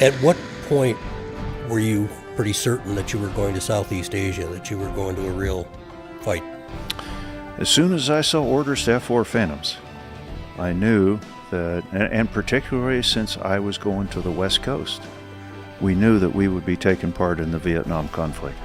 At what point were you pretty certain that you were going to Southeast Asia, that you were going to a real fight? As soon as I saw orders to F-4 Phantoms, I knew that, and particularly since I was going to the West Coast, we knew that we would be taking part in the Vietnam conflict.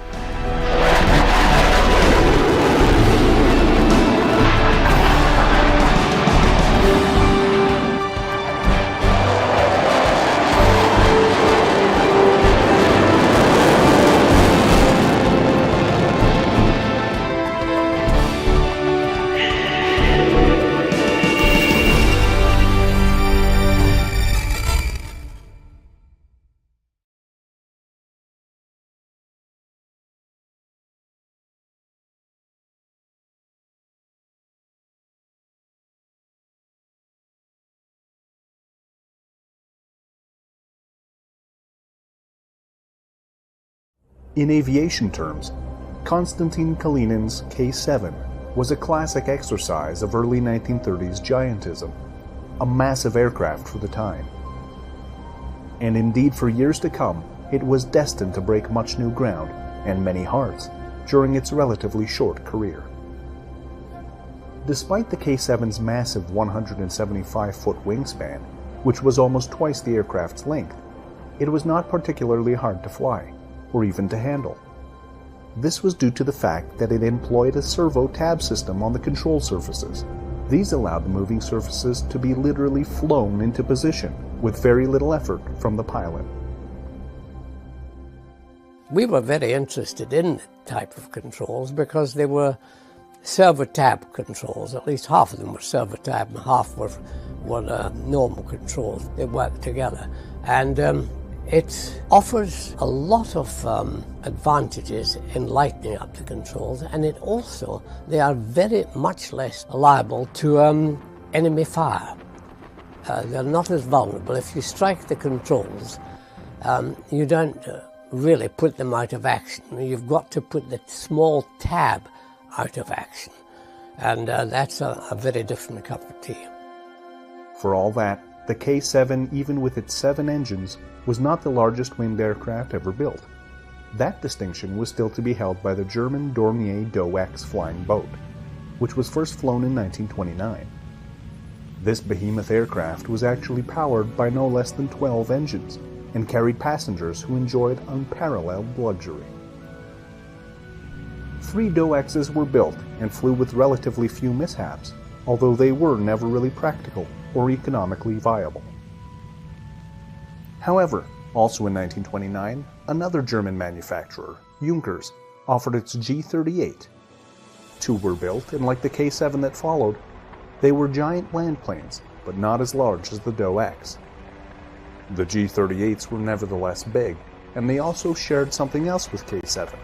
In aviation terms, Konstantin Kalinin's K-7 was a classic exercise of early 1930s giantism, a massive aircraft for the time. And indeed for years to come, it was destined to break much new ground and many hearts during its relatively short career. Despite the K-7's massive 175-foot wingspan, which was almost twice the aircraft's length, it was not particularly hard to fly, or even to handle. This was due to the fact that it employed a servo tab system on the control surfaces. These allowed the moving surfaces to be literally flown into position with very little effort from the pilot. We were very interested in the type of controls because they were servo tab controls. At least half of them were servo tab and half were normal controls. They worked together. And it offers a lot of advantages in lightening up the controls, and they are very much less liable to enemy fire. They're not as vulnerable. If you strike the controls, you don't really put them out of action. You've got to put the small tab out of action, and that's a very different cup of tea. For all that, the K-7, even with its 7 engines, was not the largest winged aircraft ever built. That distinction was still to be held by the German Dornier Doe-X flying boat, which was first flown in 1929. This behemoth aircraft was actually powered by no less than 12 engines and carried passengers who enjoyed unparalleled luxury. 3 Doe-X's were built and flew with relatively few mishaps, although they were never really practical or economically viable. However, also in 1929, another German manufacturer, Junkers, offered its G-38. 2 were built, and like the K-7 that followed, they were giant land planes, but not as large as the Doe-X. The G-38s were nevertheless big, and they also shared something else with K-7.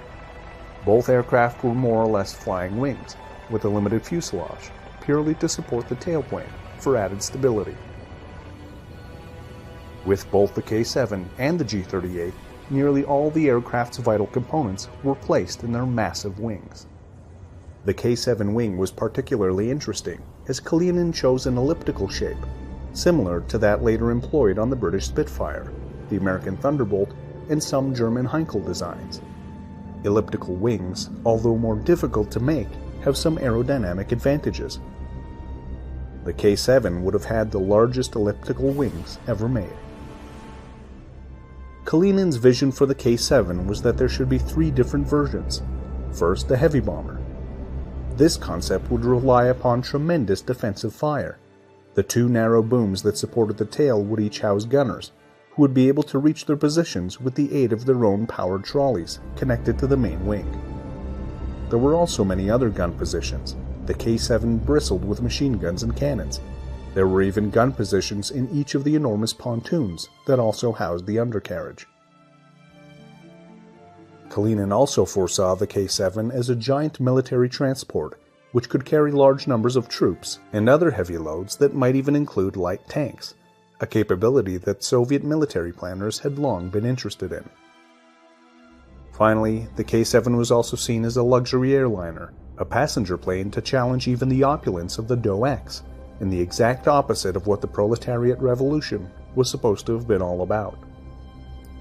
Both aircraft were more or less flying wings, with a limited fuselage, purely to support the tailplane for added stability. With both the K-7 and the G-38, nearly all the aircraft's vital components were placed in their massive wings. The K-7 wing was particularly interesting, as Kalinin chose an elliptical shape, similar to that later employed on the British Spitfire, the American Thunderbolt, and some German Heinkel designs. Elliptical wings, although more difficult to make, have some aerodynamic advantages. The K-7 would have had the largest elliptical wings ever made. Kalinin's vision for the K-7 was that there should be 3 different versions. First, a heavy bomber. This concept would rely upon tremendous defensive fire. The 2 narrow booms that supported the tail would each house gunners, who would be able to reach their positions with the aid of their own powered trolleys connected to the main wing. There were also many other gun positions. The K-7 bristled with machine guns and cannons. There were even gun positions in each of the enormous pontoons that also housed the undercarriage. Kalinin also foresaw the K-7 as a giant military transport, which could carry large numbers of troops and other heavy loads that might even include light tanks, a capability that Soviet military planners had long been interested in. Finally, the K-7 was also seen as a luxury airliner, a passenger plane to challenge even the opulence of the Doe-X, and the exact opposite of what the proletariat revolution was supposed to have been all about.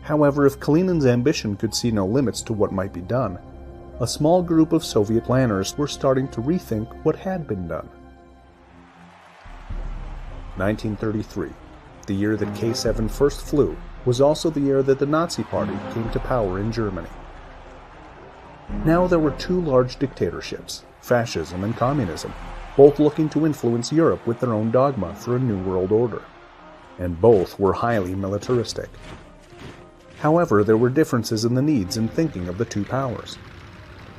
However, if Kalinin's ambition could see no limits to what might be done, a small group of Soviet planners were starting to rethink what had been done. 1933, the year that K-7 first flew, was also the year that the Nazi Party came to power in Germany. Now there were two large dictatorships, fascism and communism, both looking to influence Europe with their own dogma for a new world order. And both were highly militaristic. However, there were differences in the needs and thinking of the two powers.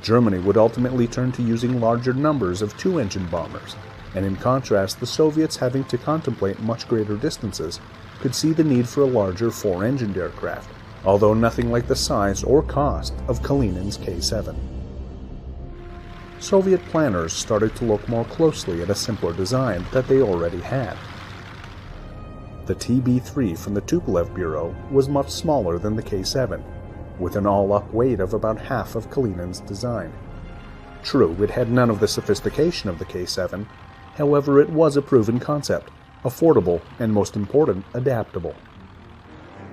Germany would ultimately turn to using larger numbers of two-engine bombers, and in contrast, the Soviets, having to contemplate much greater distances, could see the need for a larger four-engined aircraft, although nothing like the size or cost of Kalinin's K-7. Soviet planners started to look more closely at a simpler design that they already had. The TB-3 from the Tupolev Bureau was much smaller than the K-7, with an all-up weight of about half of Kalinin's design. True, it had none of the sophistication of the K-7, however it was a proven concept, affordable, and most important, adaptable.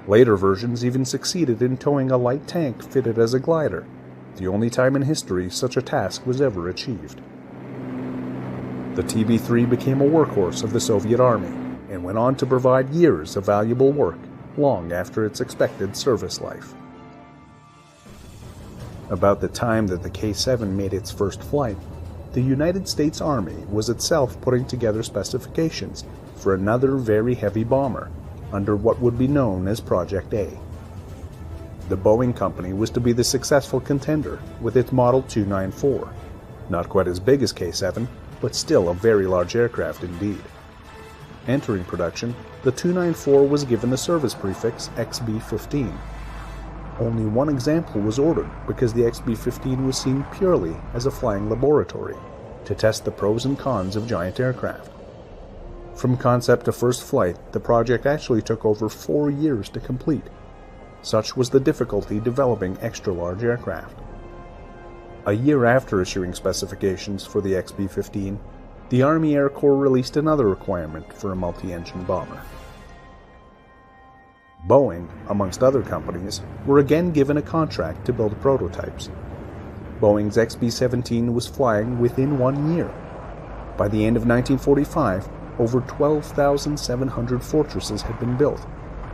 Later versions even succeeded in towing a light tank fitted as a glider, the only time in history such a task was ever achieved. The TB-3 became a workhorse of the Soviet Army, and went on to provide years of valuable work long after its expected service life. About the time that the K-7 made its first flight, the United States Army was itself putting together specifications for another very heavy bomber under what would be known as Project A. The Boeing company was to be the successful contender with its Model 294, not quite as big as K-7, but still a very large aircraft indeed. Entering production, the 294 was given the service prefix XB-15. Only one example was ordered because the XB-15 was seen purely as a flying laboratory to test the pros and cons of giant aircraft. From concept to first flight, the project actually took over 4 years to complete. Such was the difficulty developing extra-large aircraft. A year after issuing specifications for the XB-15, the Army Air Corps released another requirement for a multi-engine bomber. Boeing, amongst other companies, were again given a contract to build prototypes. Boeing's XB-17 was flying within 1 year. By the end of 1945, over 12,700 fortresses had been built,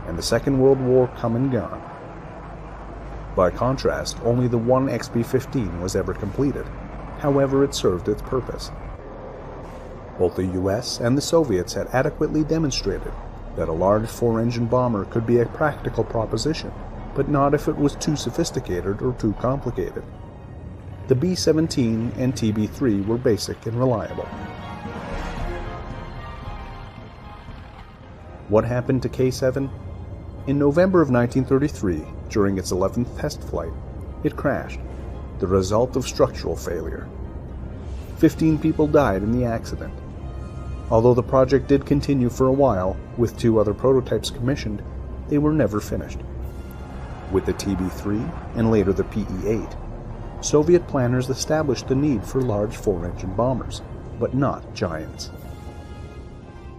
and the Second World War come and gone. By contrast, only the one XB-15 was ever completed. However, it served its purpose. Both the US and the Soviets had adequately demonstrated that a large four-engine bomber could be a practical proposition, but not if it was too sophisticated or too complicated. The B-17 and TB-3 were basic and reliable. What happened to K-7? In November of 1933, during its 11th test flight, it crashed, the result of structural failure. 15 people died in the accident. Although the project did continue for a while, with 2 other prototypes commissioned, they were never finished. With the TB-3, and later the PE-8, Soviet planners established the need for large four-engine bombers, but not giants.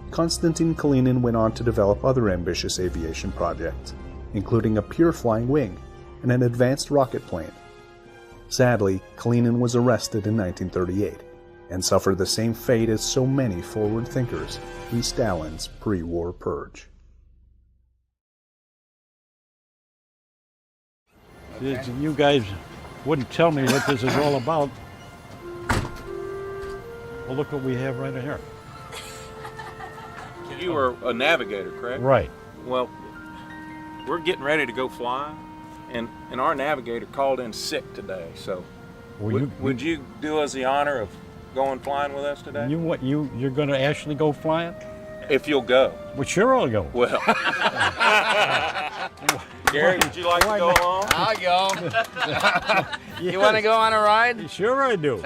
Konstantin Kalinin went on to develop other ambitious aviation projects, including a pure flying wing and an advanced rocket plane. Sadly, Kalinin was arrested in 1938 and suffered the same fate as so many forward thinkers in Stalin's pre-war purge. You guys wouldn't tell me what this is all about. Well, look what we have right here. You were a navigator, correct? Right. Well, we're getting ready to go fly, and our navigator called in sick today. So, Well, would you do us the honor of going flying with us today? You're going to actually go flying? If you'll go. Well, sure I'll go. Well, Gary, would you like to go along? I'll go. You want to go on a ride? Sure I do.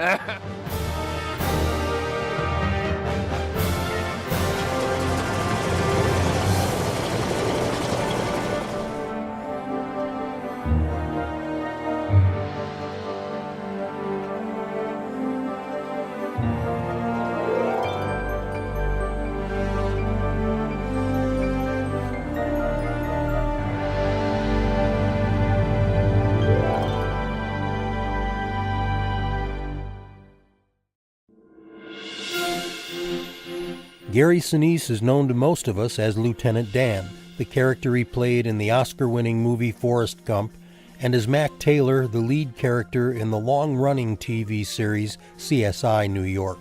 Gary Sinise is known to most of us as Lieutenant Dan, the character he played in the Oscar-winning movie Forrest Gump, and as Mac Taylor, the lead character in the long-running TV series CSI New York.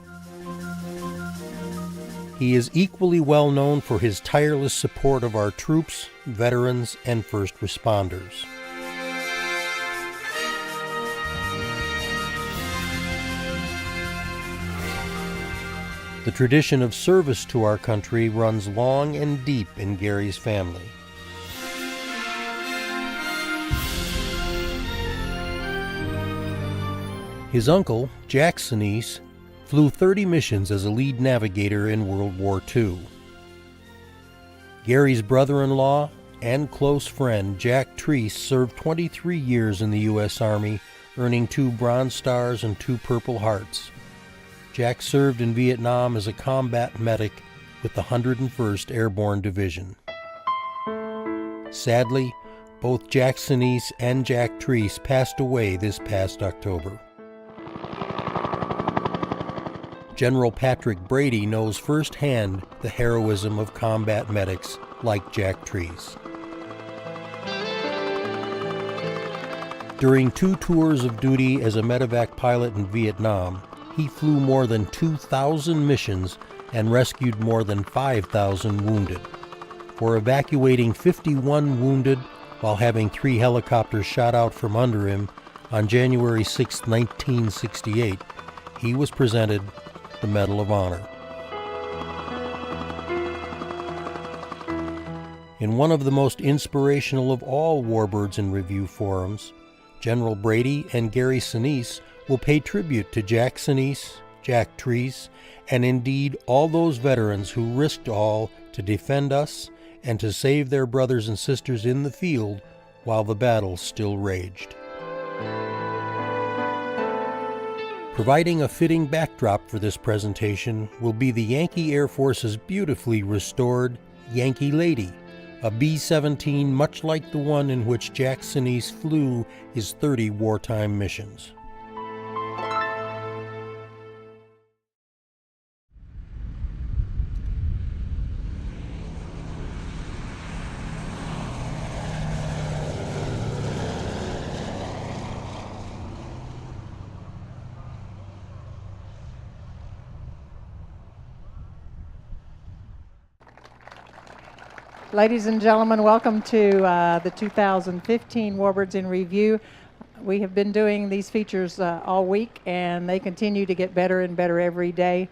He is equally well known for his tireless support of our troops, veterans, and first responders. The tradition of service to our country runs long and deep in Gary's family. His uncle, Jack Sinise, flew 30 missions as a lead navigator in World War II. Gary's brother-in-law and close friend, Jack Treese, served 23 years in the U.S. Army, earning 2 Bronze Stars and 2 Purple Hearts. Jack served in Vietnam as a combat medic with the 101st Airborne Division. Sadly, both Jack Sinise and Jack Treese passed away this past October. General Patrick Brady knows firsthand the heroism of combat medics like Jack Treese. During 2 tours of duty as a medevac pilot in Vietnam, he flew more than 2,000 missions and rescued more than 5,000 wounded. For evacuating 51 wounded while having 3 helicopters shot out from under him on January 6, 1968, he was presented the Medal of Honor. In one of the most inspirational of all Warbirds in Review forums, General Brady and Gary Sinise will pay tribute to Jack Sinise, Jack Treese, and indeed all those veterans who risked all to defend us and to save their brothers and sisters in the field while the battle still raged. Providing a fitting backdrop for this presentation will be the Yankee Air Force's beautifully restored Yankee Lady, a B-17 much like the one in which Jack Sinise flew his 30 wartime missions. Ladies and gentlemen, welcome to the 2015 Warbirds in Review. We have been doing these features all week, and they continue to get better and better every day.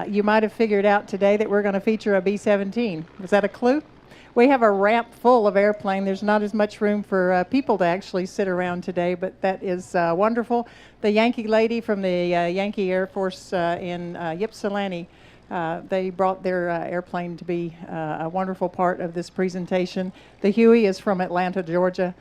You might have figured out today that we're going to feature a B-17. Was that a clue? We have a ramp full of airplane. There's not as much room for people to actually sit around today, but that is wonderful. The Yankee Lady from the Yankee Air Force in Ypsilanti, they brought their airplane to be a wonderful part of this presentation. The Huey is from Atlanta, Georgia.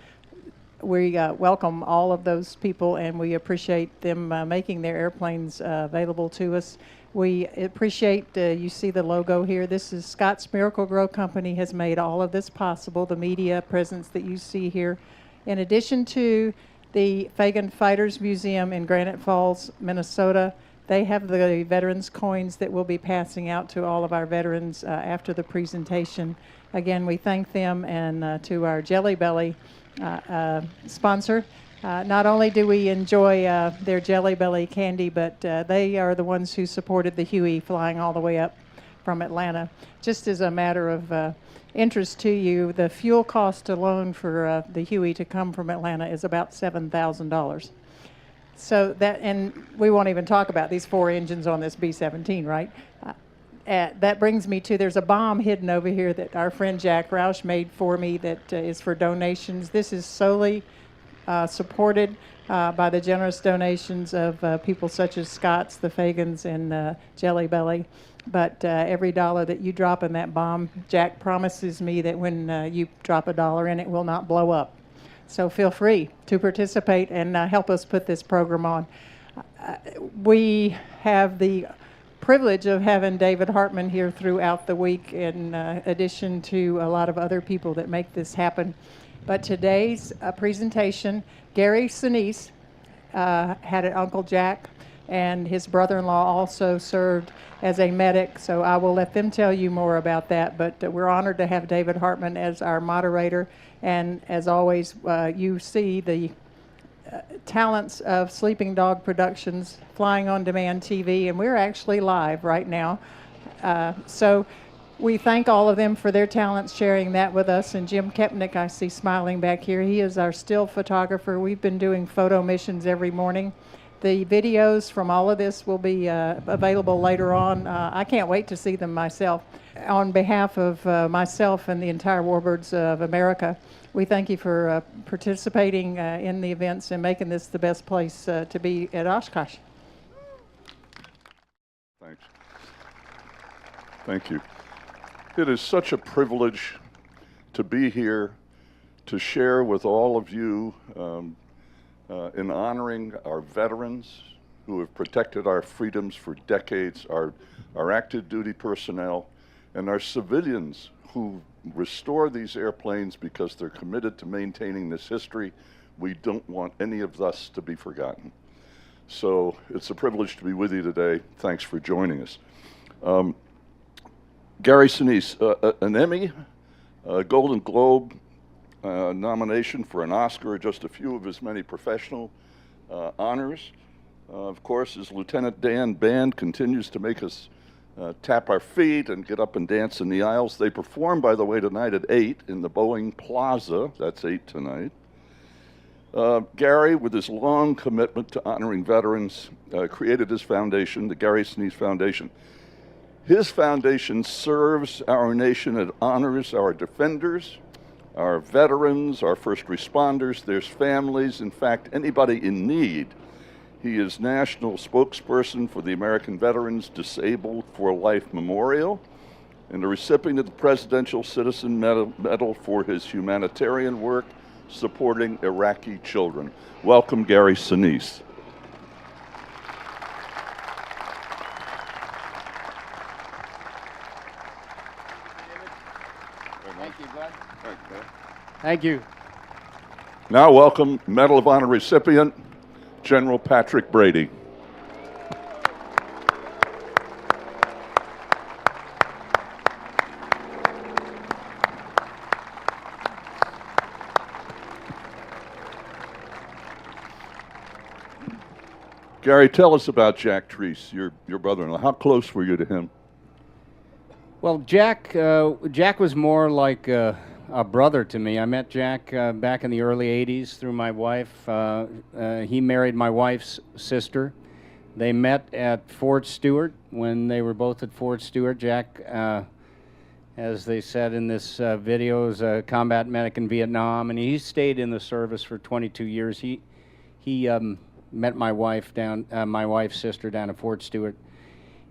We welcome all of those people, and we appreciate them making their airplanes available to us. We appreciate, you see the logo here. This is Scott's Miracle-Gro Company has made all of this possible, the media presence that you see here. In addition to the Fagan Fighters Museum in Granite Falls, Minnesota, they have the veterans coins that we'll be passing out to all of our veterans after the presentation. Again, we thank them, and to our Jelly Belly sponsor. Not only do we enjoy their Jelly Belly candy, but they are the ones who supported the Huey flying all the way up from Atlanta. Just as a matter of interest to you, the fuel cost alone for the Huey to come from Atlanta is about $7,000. So that, and we won't even talk about these 4 engines on this B-17, right? That brings me to, there's a bomb hidden over here that our friend Jack Roush made for me that is for donations. This is solely supported by the generous donations of people such as Scott's, the Fagans, and Jelly Belly. But every dollar that you drop in that bomb, Jack promises me that when you drop a dollar in, it will not blow up. So feel free to participate and help us put this program on. We have the privilege of having David Hartman here throughout the week, in addition to a lot of other people that make this happen. But today's presentation, Gary Sinise had an Uncle Jack. and his brother-in-law also served as a medic, so I will let them tell you more about that. But we're honored to have David Hartman as our moderator, and as always, you see the talents of Sleeping Dog Productions Flying on Demand TV, and we're actually live right now. So we thank all of them for their talents, sharing that with us. And Jim Kepnick, I see smiling back here. He is our still photographer. We've been doing photo missions every morning. The videos from all of this will be available later on. I can't wait to see them myself. On behalf of myself and the entire Warbirds of America, we thank you for participating in the events and making this the best place to be at Oshkosh. Thanks. Thank you. It is such a privilege to be here to share with all of you in honoring our veterans who have protected our freedoms for decades, our active duty personnel, and our civilians who restore these airplanes because they're committed to maintaining this history. We don't want any of us to be forgotten. So it's a privilege to be with you today. Thanks for joining us. Gary Sinise, an Emmy, a Golden Globe nomination for an Oscar, just a few of his many professional honors. Of course, his Lieutenant Dan Band continues to make us tap our feet and get up and dance in the aisles. They perform, by the way, tonight at 8 in the Boeing Plaza. That's 8 tonight. Gary, with his long commitment to honoring veterans, created his foundation, the Gary Sinise Foundation. His foundation serves our nation. It honors our defenders, our veterans, our first responders, their families, in fact, anybody in need. He is national spokesperson for the American Veterans Disabled for Life Memorial and a recipient of the Presidential Citizen Medal for his humanitarian work supporting Iraqi children. Welcome, Gary Sinise. Thank you, bud. Thank you. Now welcome Medal of Honor recipient, General Patrick Brady. Gary, tell us about Jack Treese, your brother-in-law. How close were you to him? Well, Jack was more like a brother to me. I met Jack back in the early 80s through my wife. He married my wife's sister. They met at Fort Stewart when they were both at Fort Stewart. Jack, as they said in this video, is a combat medic in Vietnam, and he stayed in the service for 22 years. He met my wife's sister down at Fort Stewart.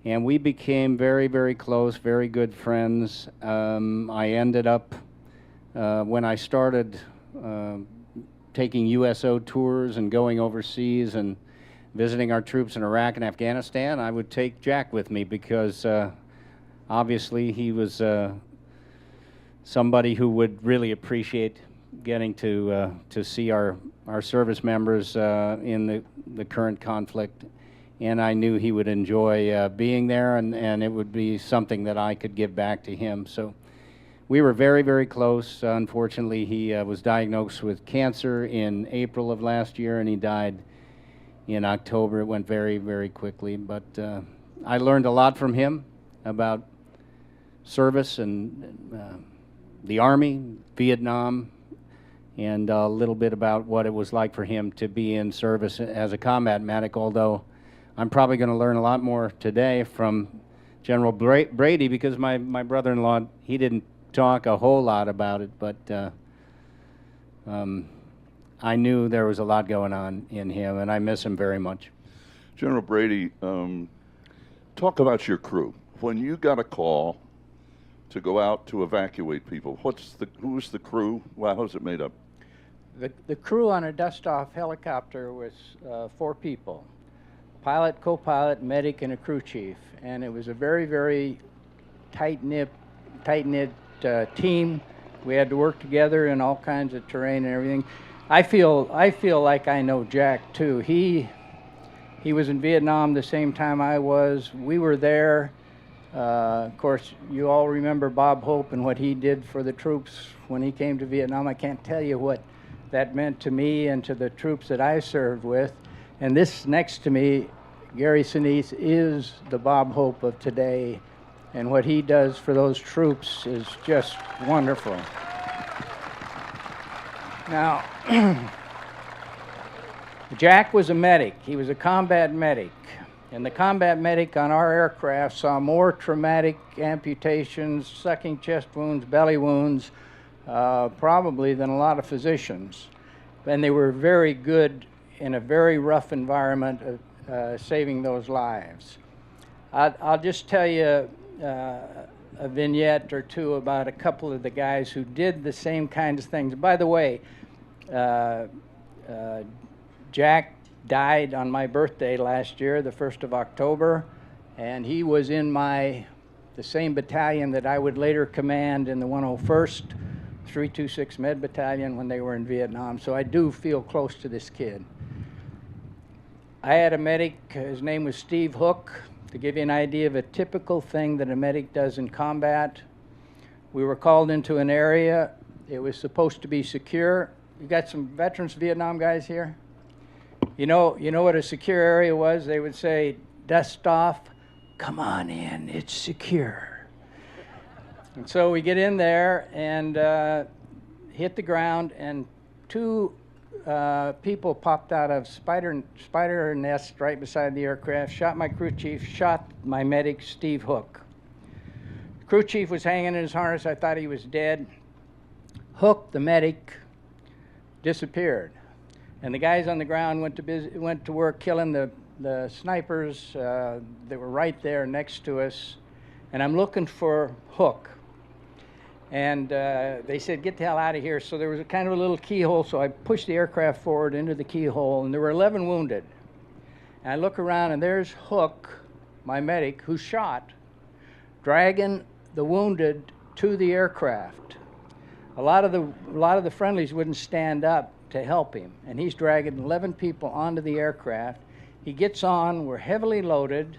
And we became very, very close, very good friends. I ended up, when I started taking USO tours and going overseas and visiting our troops in Iraq and Afghanistan, I would take Jack with me because obviously he was somebody who would really appreciate getting to see our service members in the current conflict. And I knew he would enjoy being there, and it would be something that I could give back to him. So we were very, very close. Unfortunately, he was diagnosed with cancer in April of last year, and he died in October. It went very, very quickly. But I learned a lot from him about service and the Army, Vietnam, and a little bit about what it was like for him to be in service as a combat medic, although I'm probably going to learn a lot more today from General Brady because my brother-in-law, he didn't talk a whole lot about it, but I knew there was a lot going on in him, and I miss him very much. General Brady, talk about your crew. When you got a call to go out to evacuate people, who's the crew? Well, how's it made up? The crew on a dust-off helicopter was 4 people. Pilot, co-pilot, medic, and a crew chief. And it was a very, very tight-knit team. We had to work together in all kinds of terrain and everything. I feel like I know Jack too. He He was in Vietnam the same time I was. We were there. Of course, you all remember Bob Hope and what he did for the troops when he came to Vietnam. I can't tell you what that meant to me and to the troops that I served with. And this next to me, Gary Sinise, is the Bob Hope of today. And what he does for those troops is just wonderful. Now, Jack was a medic. He was a combat medic. And the combat medic on our aircraft saw more traumatic amputations, sucking chest wounds, belly wounds, probably than a lot of physicians. And they were very good in a very rough environment of saving those lives. I'll just tell you a vignette or two about a couple of the guys who did the same kinds of things. By the way, Jack died on my birthday last year, the 1st of October, and he was in the same battalion that I would later command in the 101st 326 Med Battalion when they were in Vietnam, so I do feel close to this kid. I had a medic, his name was Steve Hook. To give you an idea of a typical thing that a medic does in combat, we were called into an area. It was supposed to be secure. You got some veterans Vietnam guys here? You know what a secure area was? They would say, dust off, come on in, it's secure. And so we get in there and hit the ground, and two people popped out of spider nest right beside the aircraft, shot my crew chief, shot my medic, Steve Hook. Crew chief was hanging in his harness. I thought he was dead. Hook, the medic, disappeared. And the guys on the ground went to work killing the snipers that were right there next to us. And I'm looking for Hook. And they said, get the hell out of here. So there was a kind of a little keyhole, so I pushed the aircraft forward into the keyhole, and there were 11 wounded. And I look around, and there's Hook, my medic, who's shot, dragging the wounded to the aircraft. A lot of the friendlies wouldn't stand up to help him, and he's dragging 11 people onto the aircraft. He gets on, we're heavily loaded,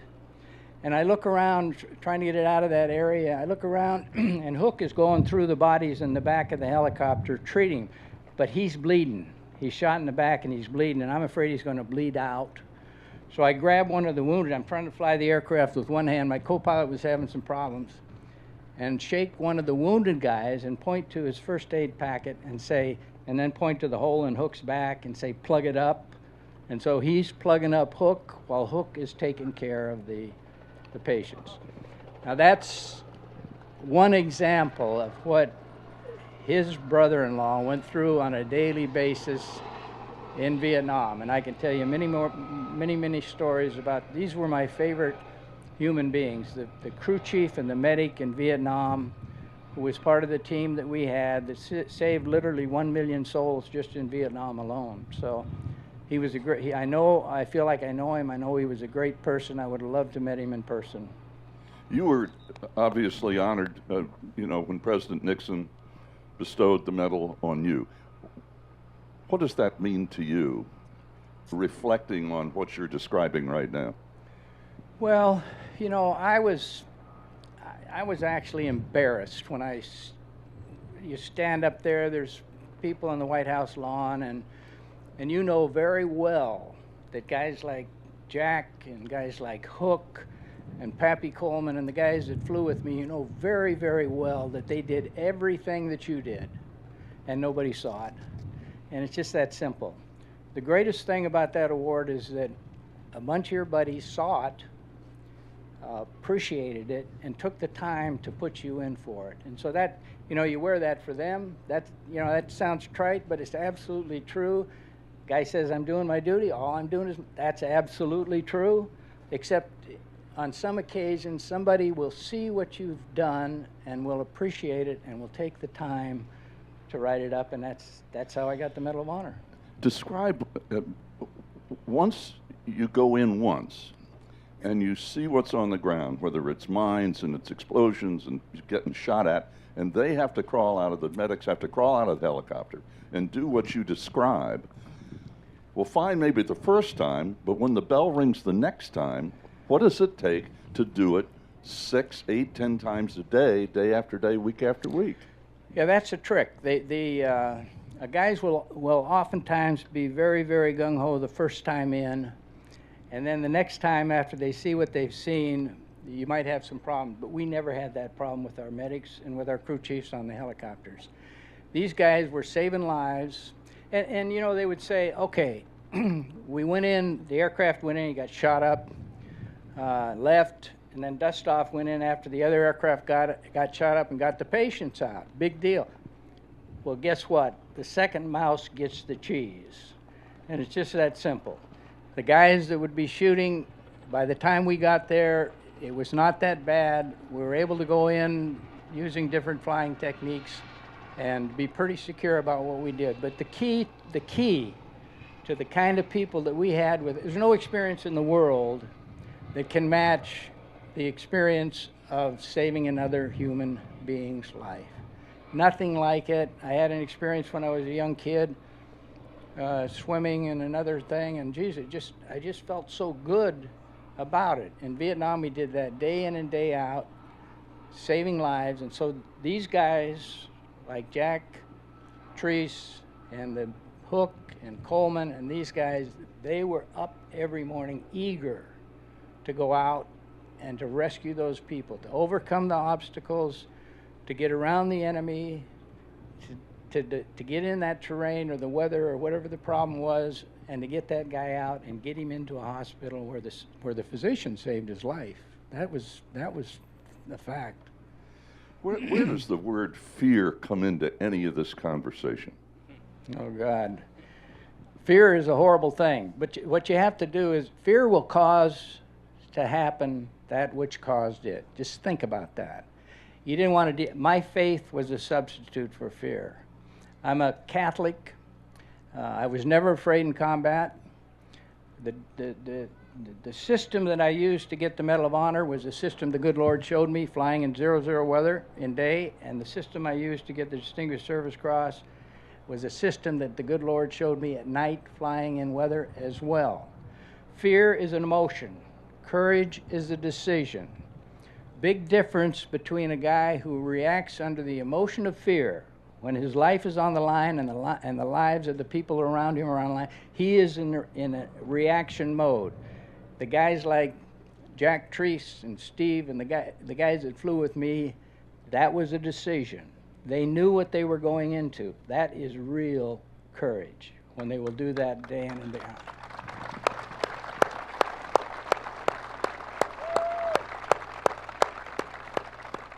and I look around trying to get it out of that area. I look around and Hook is going through the bodies in the back of the helicopter treating, but he's bleeding. He's shot in the back and he's bleeding, and I'm afraid he's going to bleed out. So I grab one of the wounded. I'm trying to fly the aircraft with one hand. My co-pilot was having some problems, and shake one of the wounded guys and point to his first aid packet and say, and then point to the hole in Hook's back and say, plug it up. And so he's plugging up Hook while Hook is taking care of the patients. Now that's one example of what his brother-in-law went through on a daily basis in Vietnam. And I can tell you many stories about, these were my favorite human beings. The crew chief and the medic in Vietnam, who was part of the team that we had that saved literally 1 million souls just in Vietnam alone. So he was a great, I feel like I know him. I know he was a great person. I would have loved to met him in person. You were obviously honored, when President Nixon bestowed the medal on you. What does that mean to you, reflecting on what you're describing right now? Well, I was actually embarrassed when you stand up there, there's people on the White House lawn, and you know very well that guys like Jack and guys like Hook and Pappy Coleman and the guys that flew with me, you know very, very well that they did everything that you did, and nobody saw it. And it's just that simple. The greatest thing about that award is that a bunch of your buddies saw it, appreciated it, and took the time to put you in for it. And so that, you wear that for them. That sounds trite, but it's absolutely true. Guy says, I'm doing my duty. All I'm doing is, that's absolutely true, except on some occasions, somebody will see what you've done and will appreciate it and will take the time to write it up, and that's how I got the Medal of Honor. Describe, once you go in once, and you see what's on the ground, whether it's mines and it's explosions and getting shot at, and they have to crawl out of, the medics have to crawl out of the helicopter and do what you describe. Well, fine maybe the first time, but when the bell rings the next time, what does it take to do it 6, 8, 10 times a day, day after day, week after week? Yeah, that's a trick. Guys will oftentimes be very, very gung-ho the first time in, and then the next time after they see what they've seen, you might have some problems. But we never had that problem with our medics and with our crew chiefs on the helicopters. These guys were saving lives, and you know, they would say, okay, we went in, the aircraft went in, he got shot up, left, and then dust-off went in after the other aircraft got shot up and got the patients out. Big deal. Well, guess what? The second mouse gets the cheese. And it's just that simple. The guys that would be shooting, by the time we got there, it was not that bad. We were able to go in using different flying techniques and be pretty secure about what we did. But the key to the kind of people that we had there's no experience in the world that can match the experience of saving another human being's life. Nothing like it. I had an experience when I was a young kid, swimming and another thing, and geez, I just felt so good about it. In Vietnam, we did that day in and day out, saving lives. And so these guys, like Jack, Treese, and the Hook, and Coleman, and these guys, they were up every morning eager to go out and to rescue those people, to overcome the obstacles, to get around the enemy, to get in that terrain or the weather or whatever the problem was, and to get that guy out and get him into a hospital where the physician saved his life. That was the fact. Where does the word fear come into any of this conversation? Oh, God. Fear is a horrible thing, but what you have to do is, fear will cause to happen that which caused it. Just think about that. You didn't want to. My faith was a substitute for fear. I'm a Catholic. I was never afraid in combat. The system that I used to get the Medal of Honor was a system the good Lord showed me flying in 00 weather in day, and the system I used to get the Distinguished Service Cross was a system that the good Lord showed me at night flying in weather as well. Fear is an emotion. Courage is a decision. Big difference between a guy who reacts under the emotion of fear when his life is on the line and the lives of the people around him are on the line. He is in a reaction mode. The guys like Jack Treese and Steve and the guys that flew with me, that was a decision. They knew what they were going into. That is real courage when they will do that day in and day out.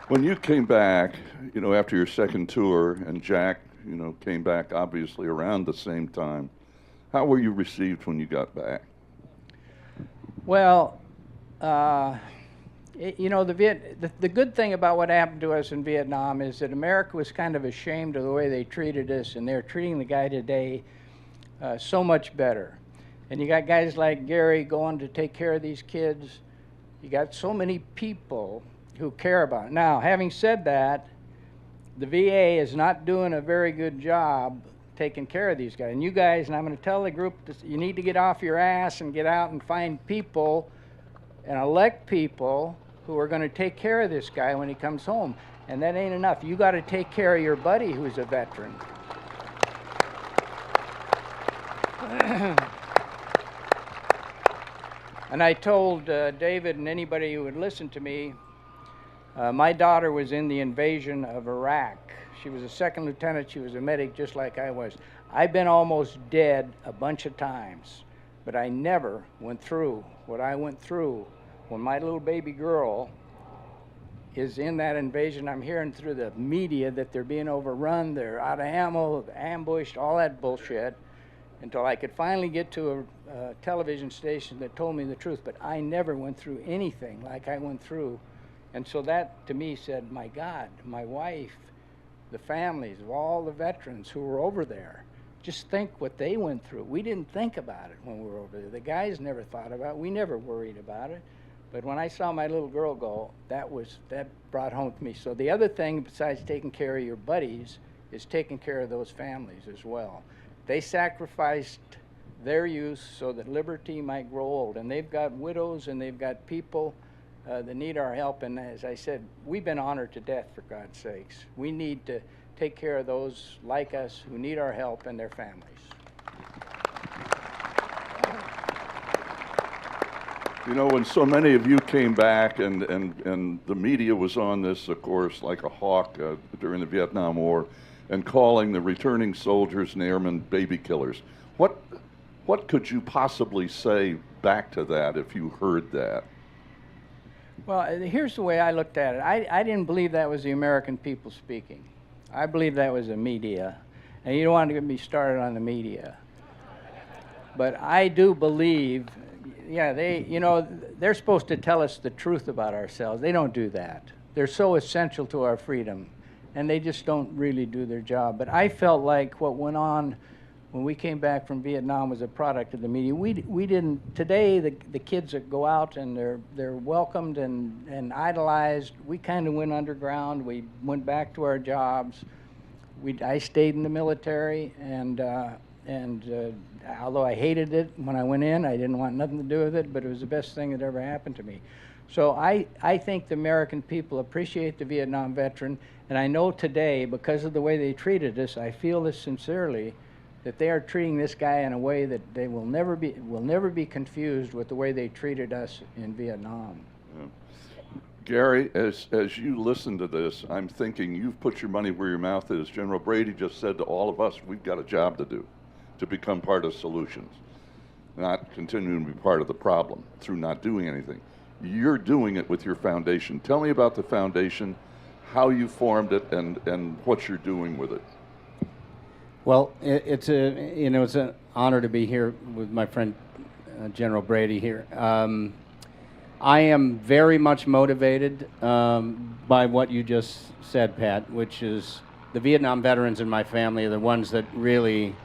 When you came back, you know, after your second tour, and Jack, you know, came back obviously around the same time, how were you received when you got back? Well, you know, the good thing about what happened to us in Vietnam is that America was kind of ashamed of the way they treated us, and they're treating the guy today so much better. And you got guys like Gary going to take care of these kids. You got so many people who care about it. Now, having said that, the VA is not doing a very good job taking care of these guys. And you guys, and I'm going to tell the group, you need to get off your ass and get out and find people and elect people who are going to take care of this guy when he comes home. And that ain't enough. You got to take care of your buddy who's a veteran. And I told David and anybody who would listen to me, my daughter was in the invasion of Iraq. She was a second lieutenant. She was a medic just like I was. I've been almost dead a bunch of times, but I never went through what I went through when my little baby girl is in that invasion. I'm hearing through the media that they're being overrun, they're out of ammo, ambushed, all that bullshit, until I could finally get to a television station that told me the truth. But I never went through anything like I went through. And so that, to me, said, my God, my wife, the families of all the veterans who were over there, just think what they went through. We didn't think about it when we were over there. The guys never thought about it. We never worried about it. But when I saw my little girl go, that brought home to me. So the other thing besides taking care of your buddies is taking care of those families as well. They sacrificed their use so that liberty might grow old. And they've got widows and they've got people that need our help. And as I said, we've been honored to death, for God's sakes. We need to take care of those like us who need our help and their families. You know, when so many of you came back and the media was on this, of course, like a hawk during the Vietnam War, and calling the returning soldiers and airmen baby killers, what could you possibly say back to that if you heard that? Well, here's the way I looked at it. I didn't believe that was the American people speaking. I believe that was the media. And you don't want to get me started on the media. But I do believe, yeah, they're supposed to tell us the truth about ourselves. They don't do that. They're so essential to our freedom, and they just don't really do their job. But I felt like what went on when we came back from Vietnam was a product of the media. We didn't, today the kids that go out and they're welcomed and idolized. We kind of went underground. We went back to our jobs. I stayed in the military, and although I hated it when I went in, I didn't want nothing to do with it, but it was the best thing that ever happened to me. So I think the American people appreciate the Vietnam veteran, and I know today, because of the way they treated us, I feel this sincerely, that they are treating this guy in a way that they will never be confused with the way they treated us in Vietnam. Yeah. Gary, as you listen to this, I'm thinking you've put your money where your mouth is. General Brady just said to all of us, we've got a job to do, to become part of solutions, not continuing to be part of the problem through not doing anything. You're doing it with your foundation. Tell me about the foundation, how you formed it, and what you're doing with it. Well, it's an honor to be here with my friend General Brady here. I am very much motivated by what you just said, Pat, which is the Vietnam veterans in my family are the ones that really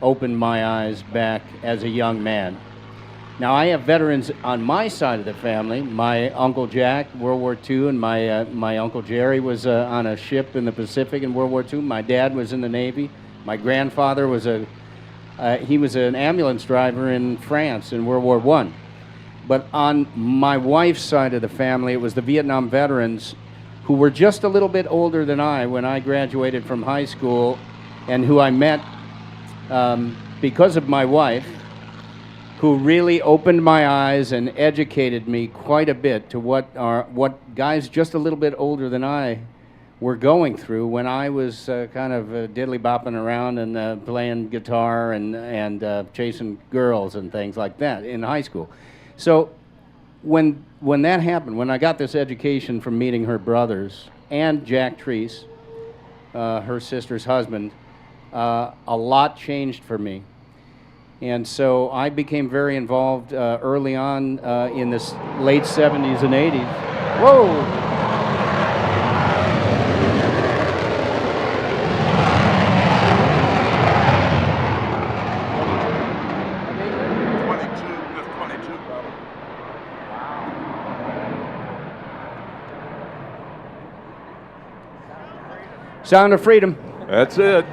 opened my eyes back as a young man. Now, I have veterans on my side of the family. My Uncle Jack, World War II, and my Uncle Jerry was on a ship in the Pacific in World War II. My dad was in the Navy. My grandfather was he was an ambulance driver in France in World War I. But on my wife's side of the family, it was the Vietnam veterans who were just a little bit older than I when I graduated from high school, and who I met because of my wife, who really opened my eyes and educated me quite a bit to what guys just a little bit older than I were going through when I was kind of diddly-bopping around and playing guitar and chasing girls and things like that in high school. So when that happened, when I got this education from meeting her brothers and Jack Treese, her sister's husband, a lot changed for me. And so I became very involved early on in the late 70s and 80s. Whoa! Sound of Freedom. That's it.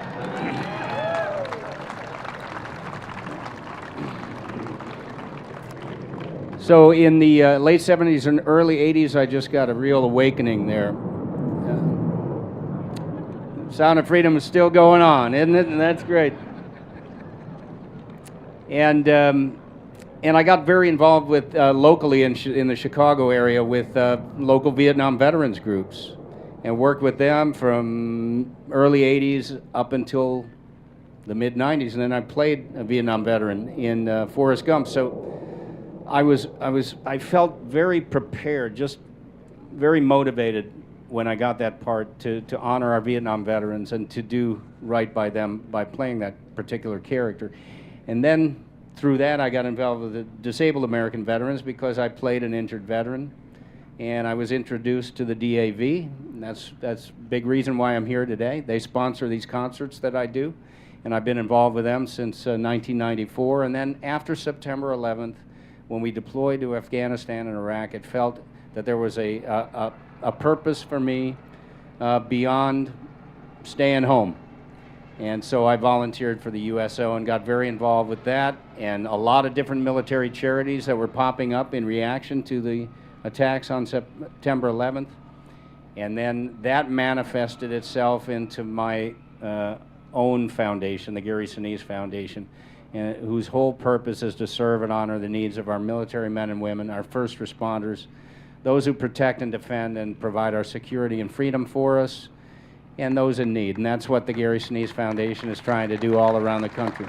So in the late 70s and early 80s, I just got a real awakening there. Sound of Freedom is still going on, isn't it? And that's great. And I got very involved with locally in the Chicago area with local Vietnam veterans groups, and worked with them from early 80s up until the mid 90s, and then I played a Vietnam veteran in Forrest Gump. So I felt very prepared, just very motivated when I got that part to honor our Vietnam veterans and to do right by them by playing that particular character. And then through that, I got involved with the Disabled American Veterans because I played an injured veteran. And I was introduced to the DAV, and that's a big reason why I'm here today. They sponsor these concerts that I do, and I've been involved with them since 1994. And then after September 11th, when we deployed to Afghanistan and Iraq, it felt that there was a purpose for me beyond staying home. And so I volunteered for the USO and got very involved with that, and a lot of different military charities that were popping up in reaction to the attacks on September 11th. And then that manifested itself into my own foundation, the Gary Sinise Foundation, whose whole purpose is to serve and honor the needs of our military men and women, our first responders, those who protect and defend and provide our security and freedom for us, and those in need. And that's what the Gary Sinise Foundation is trying to do all around the country.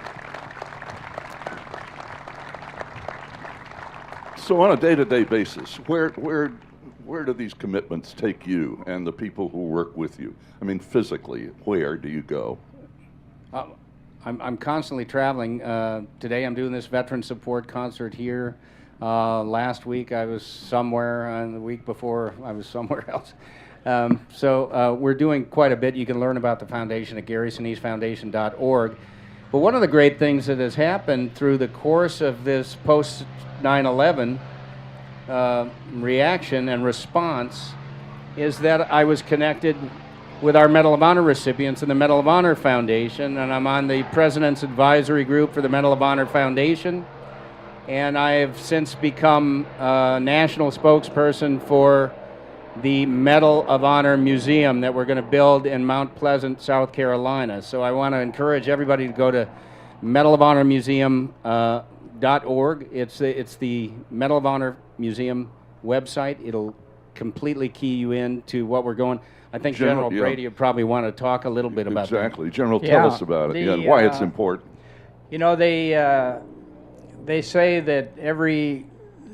So on a day-to-day basis, where do these commitments take you and the people who work with you? I mean, physically, where do you go? I'm constantly traveling. Today I'm doing this veteran support concert here. Last week I was somewhere, and the week before I was somewhere else. So we're doing quite a bit. You can learn about the foundation at GarySiniseFoundation.org. But one of the great things that has happened through the course of this post-9/11 reaction and response is that I was connected with our Medal of Honor recipients in the Medal of Honor Foundation, and I'm on the President's Advisory Group for the Medal of Honor Foundation, and I have since become a national spokesperson for the Medal of Honor Museum that we're going to build in Mount Pleasant, South Carolina. So I want to encourage everybody to go to medalofhonormuseum.org. It's the Medal of Honor Museum website. It'll completely key you in to what we're going. I think General Brady would probably want to talk a little bit about that. Exactly. General, tell us about it and why it's important. You know, they say that every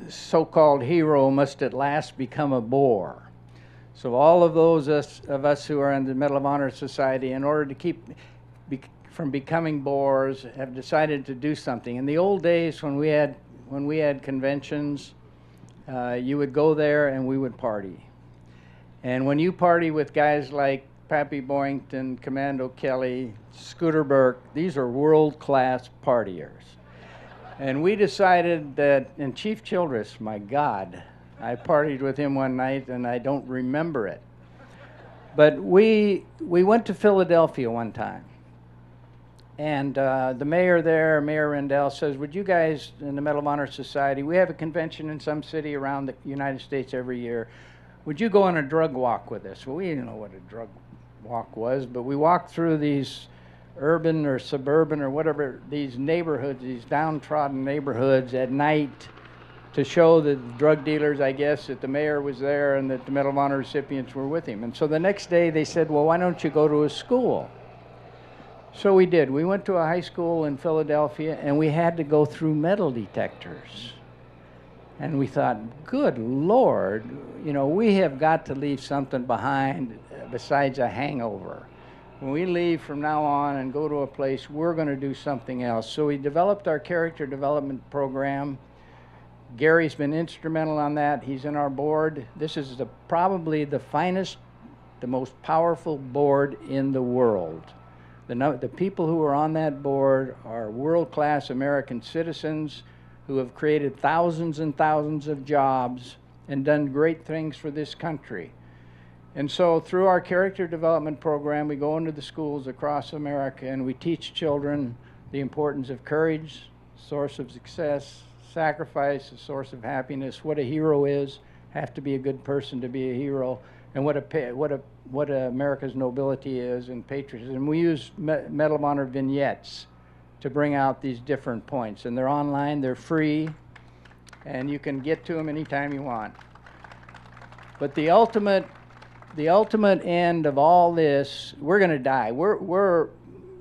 so-called hero must at last become a bore. So all of those of us who are in the Medal of Honor Society, in order to keep from becoming bores, have decided to do something. In the old days when we had conventions, you would go there and we would party. And when you party with guys like Pappy Boyington, Commando Kelly, Scooter Burke, these are world-class partiers. And we decided that, and Chief Childress, my God, I partied with him one night and I don't remember it. But we went to Philadelphia one time. And the mayor there, Mayor Rendell, says, would you guys in the Medal of Honor Society, we have a convention in some city around the United States every year. Would you go on a drug walk with us? Well, we didn't know what a drug walk was, but we walked through these urban or suburban or whatever, these neighborhoods, these downtrodden neighborhoods at night to show the drug dealers, I guess, that the mayor was there and that the Medal of Honor recipients were with him. And so the next day they said, well, why don't you go to a school? So we did. We went to a high school in Philadelphia and we had to go through metal detectors. And we thought, good Lord, you know, we have got to leave something behind besides a hangover. When we leave from now on and go to a place, we're going to do something else. So we developed our character development program. Gary's been instrumental on that. He's in our board. This is probably the finest, the most powerful board in the world. The people who are on that board are world-class American citizens who have created thousands and thousands of jobs and done great things for this country. And so through our character development program, we go into the schools across America and we teach children the importance of courage, source of success, sacrifice, a source of happiness, what a hero is, have to be a good person to be a hero, and what America's nobility is and patriotism. We use Medal of Honor vignettes to bring out these different points. And they're online, they're free, and you can get to them anytime you want. But the ultimate end of all this, we're going to die. We're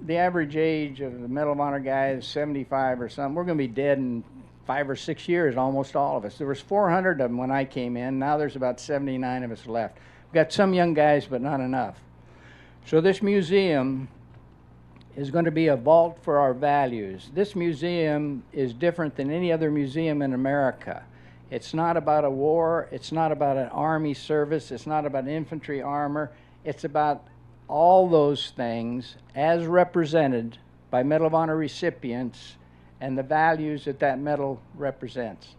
the average age of the Medal of Honor guy is 75 or something. We're going to be dead in 5 or 6 years, almost all of us. There was 400 of them when I came in. Now there's about 79 of us left. We've got some young guys, but not enough. So this museum is going to be a vault for our values. This museum is different than any other museum in America. It's not about a war, it's not about an army service, it's not about infantry armor, it's about all those things as represented by Medal of Honor recipients and the values that that medal represents.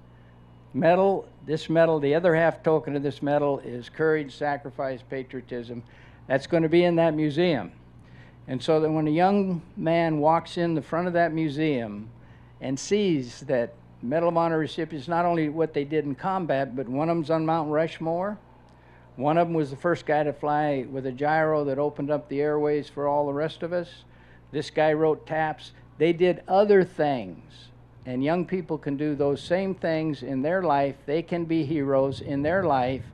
This medal, the other half token of this medal is courage, sacrifice, patriotism. That's going to be in that museum. And so that when a young man walks in the front of that museum and sees that Medal of Honor recipients, not only what they did in combat, but one of them's on Mount Rushmore. One of them was the first guy to fly with a gyro that opened up the airways for all the rest of us. This guy wrote taps. They did other things. And young people can do those same things in their life. They can be heroes in their life.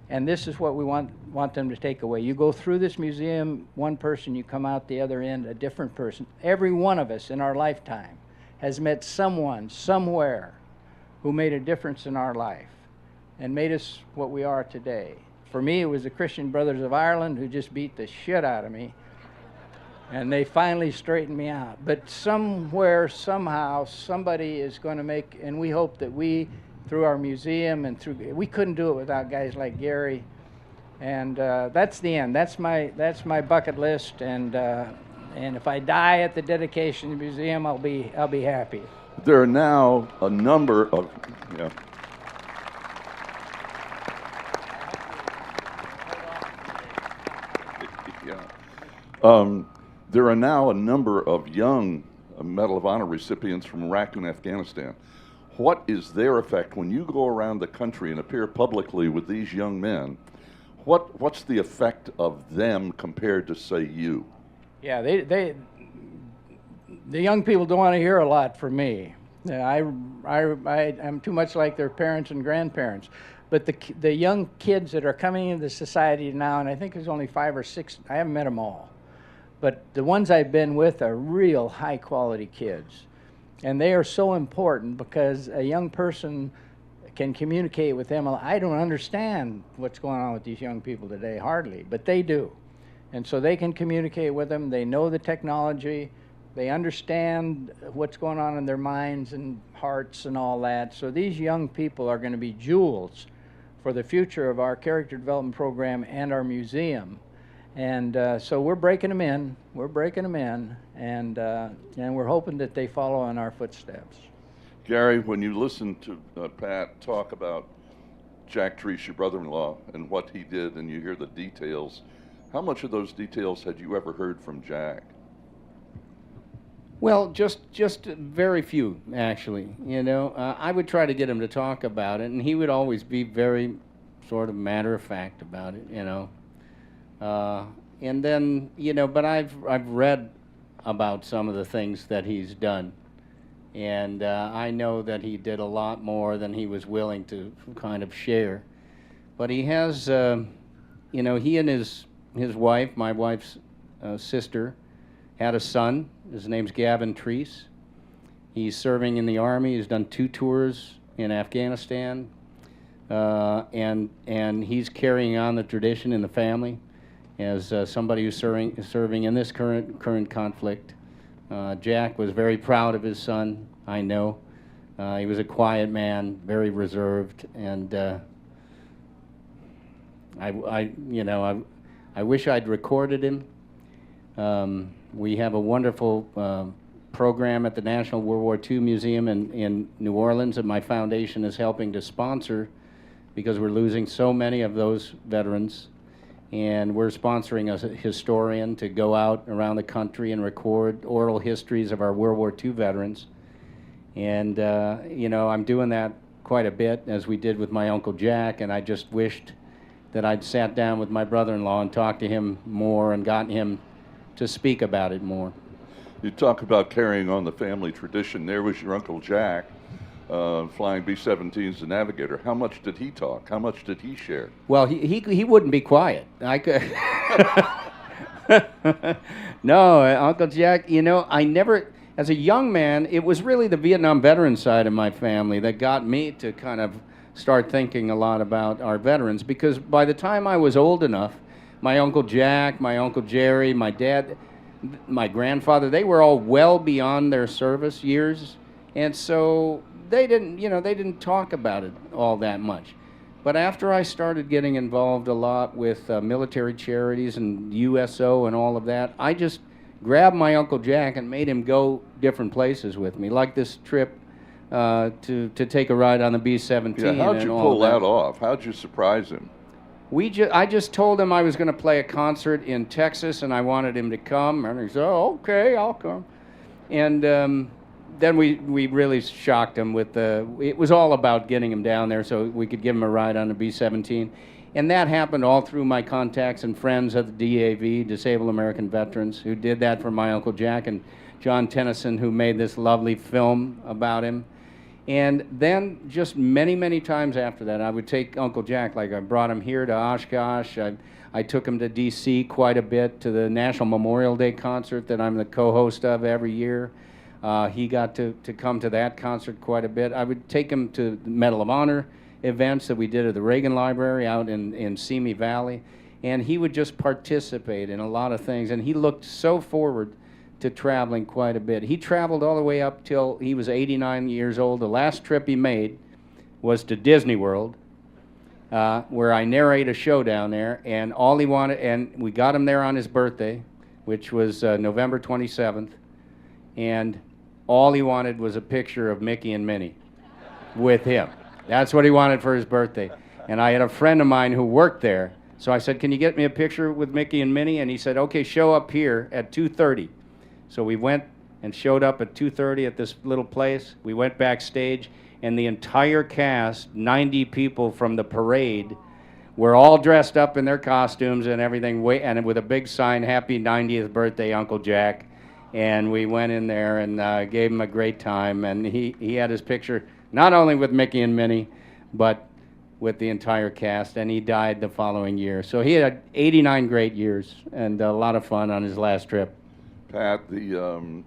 And this is what we want them to take away. You go through this museum, one person, you come out the other end, a different person. Every one of us in our lifetime has met someone, somewhere, who made a difference in our life and made us what we are today. For me, it was the Christian Brothers of Ireland who just beat the shit out of me. And they finally straightened me out. But somewhere, somehow, somebody is going to make, and we hope that we, through our museum and through, we couldn't do it without guys like Gary. And that's the end. That's my bucket list. And if I die at the dedication of the museum, I'll be happy. There are now a number of, yeah. There are now a number of young Medal of Honor recipients from Iraq and Afghanistan. What is their effect when you go around the country and appear publicly with these young men? What's the effect of them compared to, say, you? Yeah, the young people don't want to hear a lot from me. I'm too much like their parents and grandparents. But the young kids that are coming into society now, and I think there's only 5 or 6, I haven't met them all, but the ones I've been with are real high-quality kids. And they are so important because a young person can communicate with them. I don't understand what's going on with these young people today, hardly, but they do. And so they can communicate with them. They know the technology. They understand what's going on in their minds and hearts and all that. So these young people are going to be jewels for the future of our character development program and our museum. And so we're breaking them in. We're breaking them in, and we're hoping that they follow in our footsteps. Gary, when you listen to Pat talk about Jack Treese, your brother-in-law, and what he did, and you hear the details, how much of those details had you ever heard from Jack? Well, just very few, actually. You know, I would try to get him to talk about it, and he would always be very sort of matter-of-fact about it, you know. And then, you know, but I've read about some of the things that he's done, and I know that he did a lot more than he was willing to kind of share. But he has, you know, he and his wife, my wife's sister, had a son. His name's Gavin Treese. He's serving in the Army. He's done 2 tours in Afghanistan, and he's carrying on the tradition in the family as somebody who's serving in this current conflict. Jack was very proud of his son, I know. He was a quiet man, very reserved, and I wish I'd recorded him. We have a wonderful program at the National World War II Museum in New Orleans that my foundation is helping to sponsor because we're losing so many of those veterans. And we're sponsoring a historian to go out around the country and record oral histories of our World War II veterans. And, you know, I'm doing that quite a bit, as we did with my Uncle Jack, and I just wished that I'd sat down with my brother-in-law and talked to him more and gotten him to speak about it more. You talk about carrying on the family tradition. There was your Uncle Jack, flying B-17s, the navigator. How much did he talk? How much did he share? Well, he wouldn't be quiet. I could. No, Uncle Jack, you know, I never, as a young man, it was really the Vietnam veteran side of my family that got me to kind of start thinking a lot about our veterans, because by the time I was old enough, my Uncle Jack, my Uncle Jerry, my dad, my grandfather, they were all well beyond their service years, and so they didn't talk about it all that much. But after I started getting involved a lot with military charities and USO and all of that, I just grabbed my Uncle Jack and made him go different places with me, like this trip to take a ride on the B-17. Yeah, how'd you pull that off? How'd you surprise him? I just told him I was going to play a concert in Texas and I wanted him to come, and he said, "Oh, okay, I'll come." And then we really shocked him with it was all about getting him down there so we could give him a ride on the B-17. And that happened all through my contacts and friends at the DAV, Disabled American Veterans, who did that for my Uncle Jack, and John Tennyson, who made this lovely film about him. And then just many, many times after that, I would take Uncle Jack, like I brought him here to Oshkosh. I took him to D.C. quite a bit, to the National Memorial Day concert that I'm the co-host of every year. He got to come to that concert quite a bit. I would take him to the Medal of Honor events that we did at the Reagan Library out in Simi Valley. And he would just participate in a lot of things. And he looked so forward to traveling quite a bit. He traveled all the way up till he was 89 years old. The last trip he made was to Disney World, where I narrate a show down there, and all he wanted, and we got him there on his birthday, which was November 27th, and all he wanted was a picture of Mickey and Minnie with him. That's what he wanted for his birthday. And I had a friend of mine who worked there, so I said, "Can you get me a picture with Mickey and Minnie?" And he said, "Okay, show up here at 2:30. So we went and showed up at 2:30 at this little place. We went backstage, and the entire cast, 90 people from the parade, were all dressed up in their costumes and everything, and with a big sign, "Happy 90th birthday, Uncle Jack." And we went in there and gave him a great time. And he had his picture not only with Mickey and Minnie, but with the entire cast. And he died the following year. So he had 89 great years and a lot of fun on his last trip. Pat, we're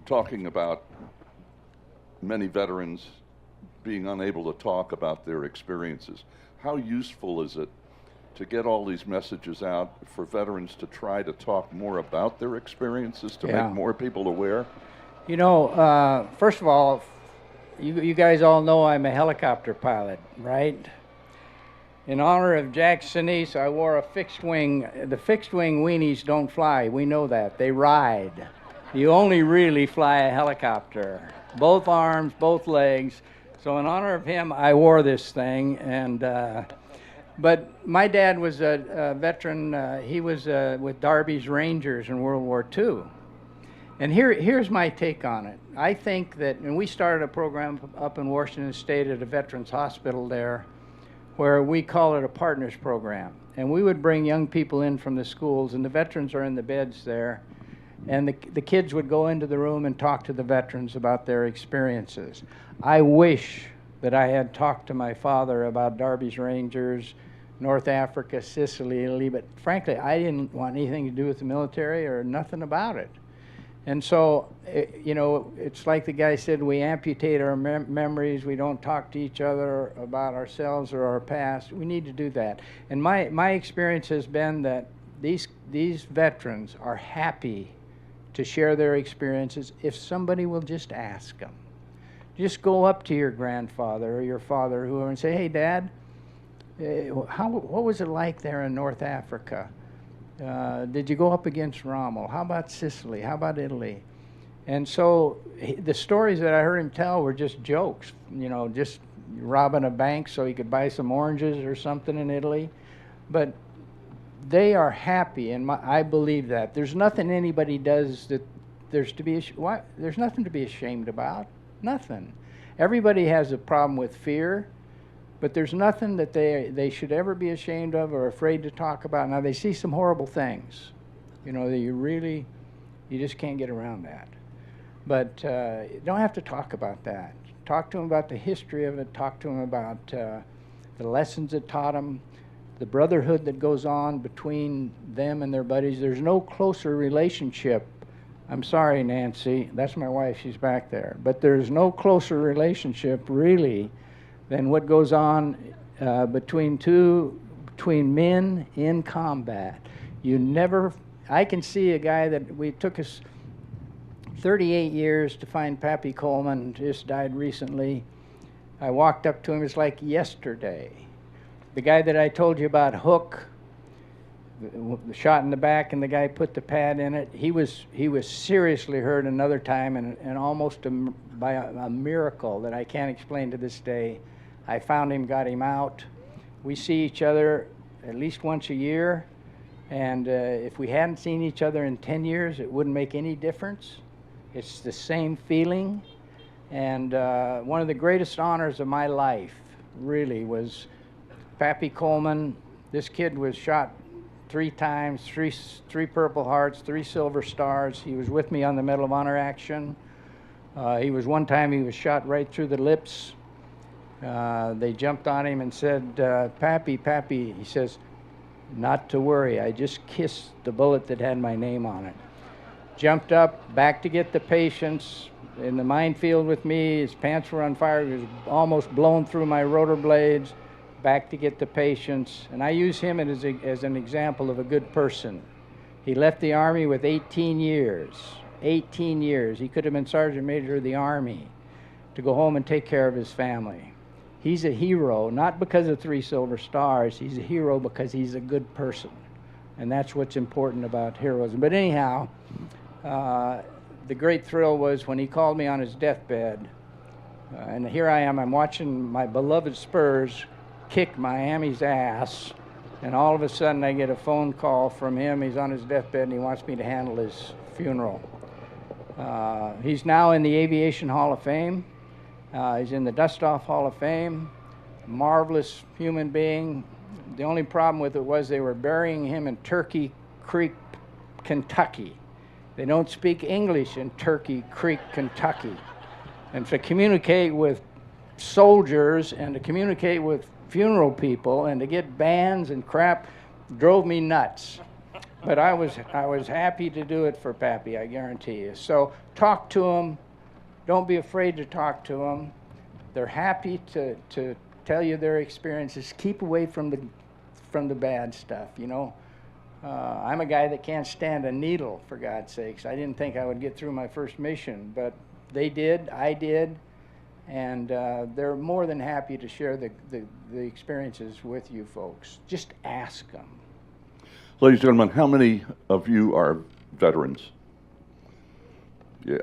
talking about many veterans being unable to talk about their experiences. How useful is it to get all these messages out for veterans to try to talk more about their experiences, to make more people aware? You know, first of all, you guys all know I'm a helicopter pilot, right? In honor of Jack Sinise, I wore a fixed wing. The fixed wing weenies don't fly. We know that. They ride. You only really fly a helicopter. Both arms, both legs. So in honor of him, I wore this thing. And but my dad was a veteran. He was with Darby's Rangers in World War II. And here's my take on it. I think that, and we started a program up in Washington State at a veterans hospital there, where we call it a partners program. And we would bring young people in from the schools, and the veterans are in the beds there, and the kids would go into the room and talk to the veterans about their experiences. I wish that I had talked to my father about Darby's Rangers, North Africa, Sicily, Italy, but frankly, I didn't want anything to do with the military or nothing about it. And so, you know, it's like the guy said, we amputate our memories, we don't talk to each other about ourselves or our past. We need to do that. And my experience has been that these veterans are happy to share their experiences if somebody will just ask them. Just go up to your grandfather or your father and say, "Hey, Dad, what was it like there in North Africa? Did you go up against Rommel? How about Sicily? How about Italy?" And so the stories that I heard him tell were just jokes, you know, just robbing a bank so he could buy some oranges or something in Italy. But they are happy, and I believe that. There's nothing anybody does that there's nothing to be ashamed about. Nothing. Everybody has a problem with fear. But there's nothing that they should ever be ashamed of or afraid to talk about. Now, they see some horrible things, you know, that you just can't get around that. But you don't have to talk about that. Talk to them about the history of it. Talk to them about the lessons it taught them, the brotherhood that goes on between them and their buddies. There's no closer relationship. I'm sorry, Nancy. That's my wife. She's back there. But there's no closer relationship, really, than what goes on between men in combat. I can see a guy that we took us 38 years to find Pappy Coleman, just died recently. I walked up to him, it's like yesterday. The guy that I told you about, Hook, the shot in the back and the guy put the pad in it, he was seriously hurt another time, and almost by a miracle that I can't explain to this day, I found him, got him out. We see each other at least once a year. And if we hadn't seen each other in 10 years, it wouldn't make any difference. It's the same feeling. And one of the greatest honors of my life, really, was Pappy Coleman. This kid was shot 3 times, three Purple Hearts, 3 Silver Stars. He was with me on the Medal of Honor action. One time he was shot right through the lips. They jumped on him and said, Pappy, Pappy. He says, not to worry, I just kissed the bullet that had my name on it. Jumped up, back to get the patients, in the minefield with me. His pants were on fire. He was almost blown through my rotor blades. Back to get the patients. And I use him as an example of a good person. He left the Army with 18 years. 18 years. He could have been Sergeant Major of the Army to go home and take care of his family. He's a hero, not because of 3 Silver Stars. He's a hero because he's a good person. And that's what's important about heroism. But anyhow, the great thrill was when he called me on his deathbed. And here I am, I'm watching my beloved Spurs kick Miami's ass. And all of a sudden I get a phone call from him. He's on his deathbed and he wants me to handle his funeral. He's now in the Aviation Hall of Fame. He's in the Dust-Off Hall of Fame. Marvelous human being. The only problem with it was they were burying him in Turkey Creek, Kentucky. They don't speak English in Turkey Creek, Kentucky. And to communicate with soldiers and to communicate with funeral people and to get bands and crap drove me nuts. But I was happy to do it for Pappy, I guarantee you. So talk to them. Don't be afraid to talk to them. They're happy to tell you their experiences. Keep away from the bad stuff, you know. I'm a guy that can't stand a needle, for God's sakes. I didn't think I would get through my first mission, but they did, I did, and they're more than happy to share the experiences with you folks. Just ask them. Ladies and gentlemen, how many of you are veterans? Yeah.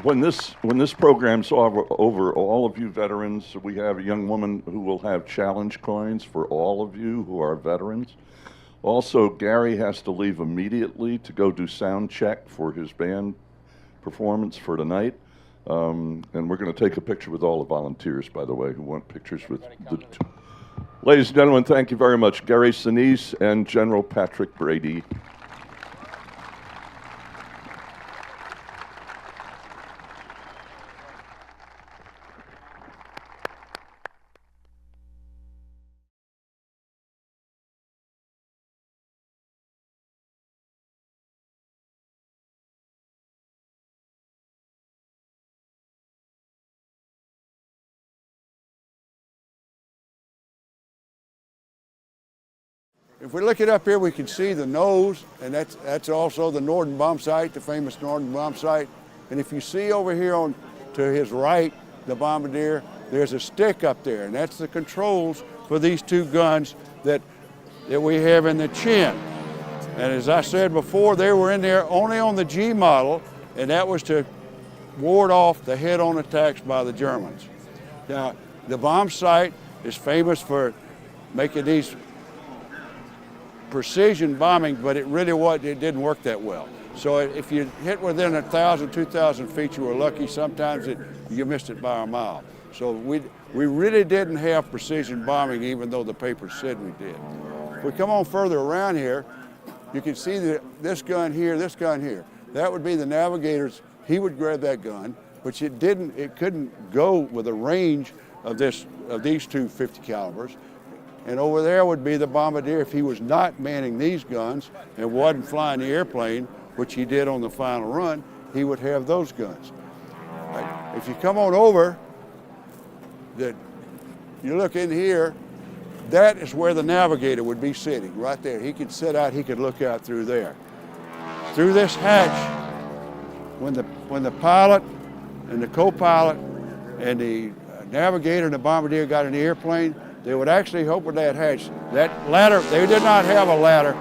When this program's over, all of you veterans, we have a young woman who will have challenge coins for all of you who are veterans. Also, Gary has to leave immediately to go do sound check for his band performance for tonight. And we're going to take a picture with all the volunteers, by the way, who want pictures with the two. Ladies and gentlemen, thank you very much. Gary Sinise and General Patrick Brady. If we look it up here, we can see the nose, and that's also the Norden bomb sight, the famous Norden bomb sight. And if you see over here on to his right, the bombardier, there's a stick up there, and that's the controls for these 2 guns that we have in the chin. And as I said before, they were in there only on the G model, and that was to ward off the head-on attacks by the Germans. Now, the bomb sight is famous for making these precision bombing, but it didn't work that well. So if you hit within 1,000, 2,000 feet, you were lucky. Sometimes you missed it by a mile. So we really didn't have precision bombing, even though the papers said we did. If we come on further around here, you can see this gun here, this gun here. That would be the navigator's. He would grab that gun, but it couldn't go with a range of these 2 50 calibers. And over there would be the bombardier if he was not manning these guns and wasn't flying the airplane, which he did on the final run, he would have those guns. Right. If you come on over, you look in here, that is where the navigator would be sitting, right there. He could sit out, he could look out through there. Through this hatch, when the pilot and the co-pilot and the navigator and the bombardier got in the airplane, they would actually open that hatch. That ladder, they did not have a ladder.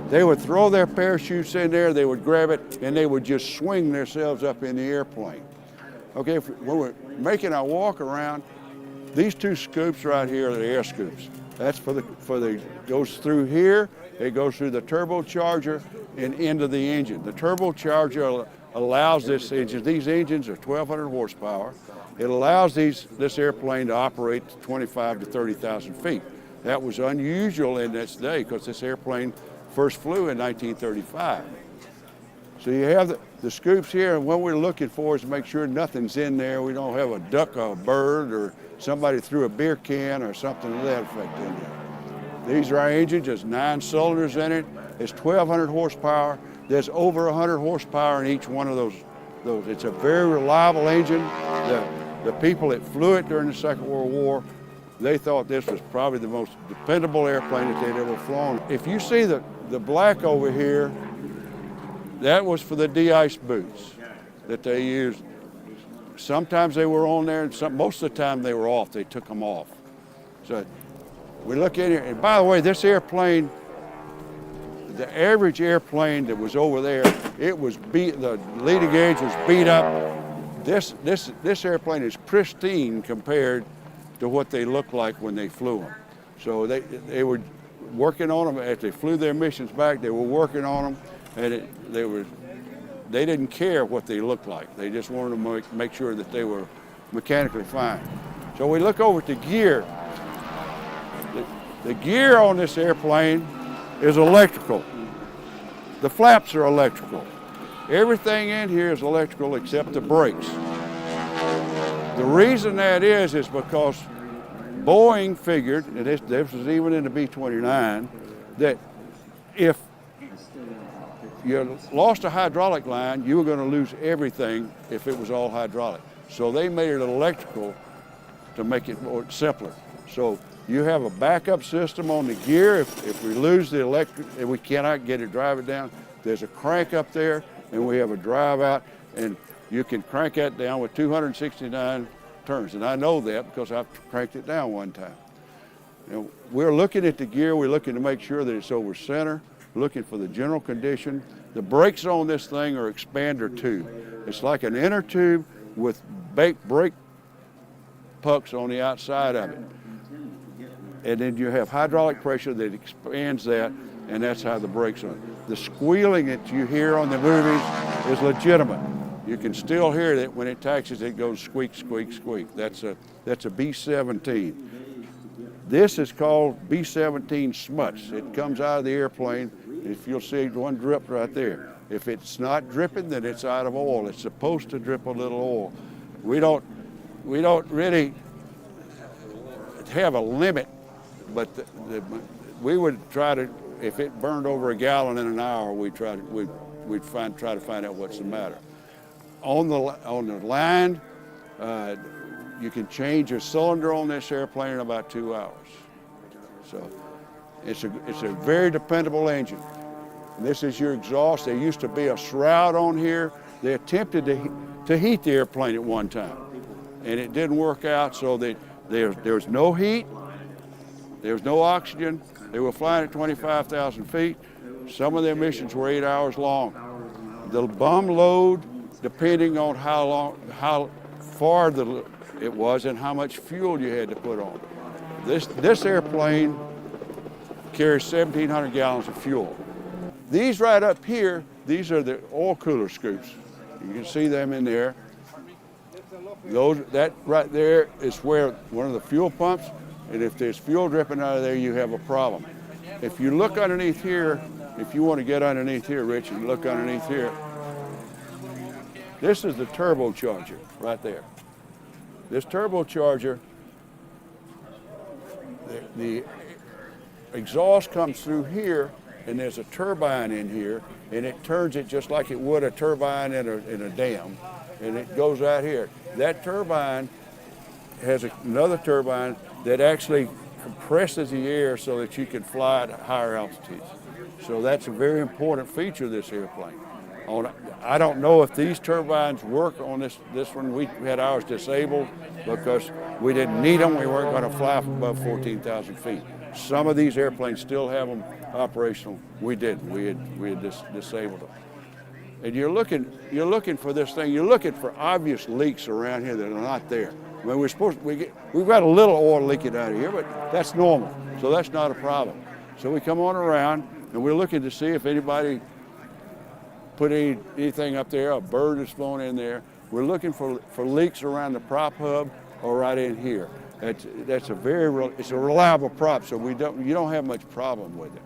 They would throw their parachutes in there, they would grab it, and they would just swing themselves up in the airplane. Okay, when we're making our walk around, these two scoops right here are the air scoops. That's goes through here, it goes through the turbocharger and into the engine. The turbocharger allows this engine, these engines are 1,200 horsepower. It allows this airplane to operate to 25 to 30,000 feet. That was unusual in this day because this airplane first flew in 1935. So you have the scoops here, and what we're looking for is to make sure nothing's in there. We don't have a duck or a bird or somebody threw a beer can or something to that effect in there. These are our engines. There's 9 cylinders in it. It's 1,200 horsepower. There's over 100 horsepower in each one of those. It's a very reliable engine. The people that flew it during the Second World War, they thought this was probably the most dependable airplane that they'd ever flown. If you see the black over here, that was for the de-ice boots that they used. Sometimes they were on there, and most of the time they were off. They took them off. So we look in here, and by the way, this airplane, the average airplane that was over there, it was beat. The leading edge was beat up. This airplane is pristine compared to what they looked like when they flew them. So they were working on them as they flew their missions back. They were working on them, and they didn't care what they looked like. They just wanted to make sure that they were mechanically fine. So we look over at the gear. The gear on this airplane is electrical. The flaps are electrical. Everything in here is electrical except the brakes. The reason that is because Boeing figured, and this was even in the B-29, that if you lost a hydraulic line, you were going to lose everything if it was all hydraulic. So they made it electrical to make it more simpler. So you have a backup system on the gear. If we lose the electric and we cannot get it, drive it down, there's a crank up there, and we have a drive out, and you can crank that down with 269 turns. And I know that because I've cranked it down one time. You know, we're looking at the gear. We're looking to make sure that it's over center, looking for the general condition. The brakes on this thing are expander tube. It's like an inner tube with brake pucks on the outside of it. And then you have hydraulic pressure that expands that, and that's how the brakes are. The squealing that you hear on the movies is legitimate. You can still hear that when it taxis, it goes squeak, squeak, squeak. That's a B-17. This is called B-17 smuts. It comes out of the airplane. If you'll see one drip right there. If it's not dripping, then it's out of oil. It's supposed to drip a little oil. We don't really have a limit, but we would try to, if it burned over a gallon in an hour, we'd try to find out what's the matter. On the line, you can change your cylinder on this airplane in about 2 hours. So it's a very dependable engine. And this is your exhaust. There used to be a shroud on here. They attempted to heat the airplane at one time, and it didn't work out. So there was no heat, there was no oxygen. They were flying at 25,000 feet. Some of their missions were 8 hours long. The bum load, depending on how far it was and how much fuel you had to put on. This airplane carries 1,700 gallons of fuel. These right up here, these are the oil cooler scoops. You can see them in there. That right there is where one of the fuel pumps, and if there's fuel dripping out of there, you have a problem. If you look underneath here, if you want to get underneath here, Rich, and look underneath here, this is the turbocharger right there. This turbocharger, the exhaust comes through here, and there's a turbine in here, and it turns it just like it would a turbine in a dam, and it goes out here. That turbine has another turbine that actually compresses the air so that you can fly at higher altitudes. So that's a very important feature of this airplane. I don't know if these turbines work on this one. We had ours disabled because we didn't need them. We weren't going to fly above 14,000 feet. Some of these airplanes still have them operational. We didn't. We had disabled them. and you're looking for this thing. You're looking for obvious leaks around here that are not there. I mean, we've got a little oil leaking out of here, but that's normal, so that's not a problem. So we come on around, and we're looking to see if anybody put anything up there, a bird has flown in there. We're looking for leaks around the prop hub or right in here. It's a reliable prop, so you don't have much problem with it.